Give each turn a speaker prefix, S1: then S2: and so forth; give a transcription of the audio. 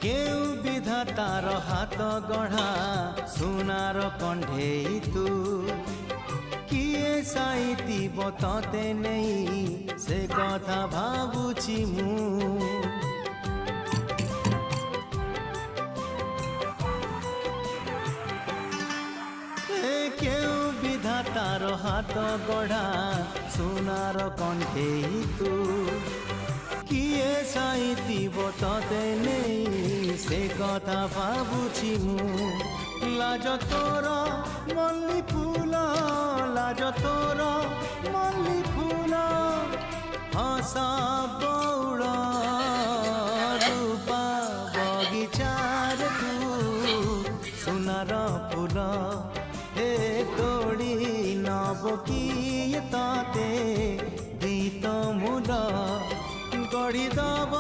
S1: केउ विधातार हाथ गढ़ा सुनार कंढेई तू किए साइती बतते नहीं से कथा भावुची मु केउ विधातार हाथ गढ़ा सुनार कंढेई तू किए साइती बतते नहीं से कथा भावुची मु लाज तोर मल्ली फूल लाज तोर मल्ली फूल हसा बौड़ रूपा बगीचार तू सुनार फूल हे तोड़ी नब किए ताते गीत मूल गढ़ी दब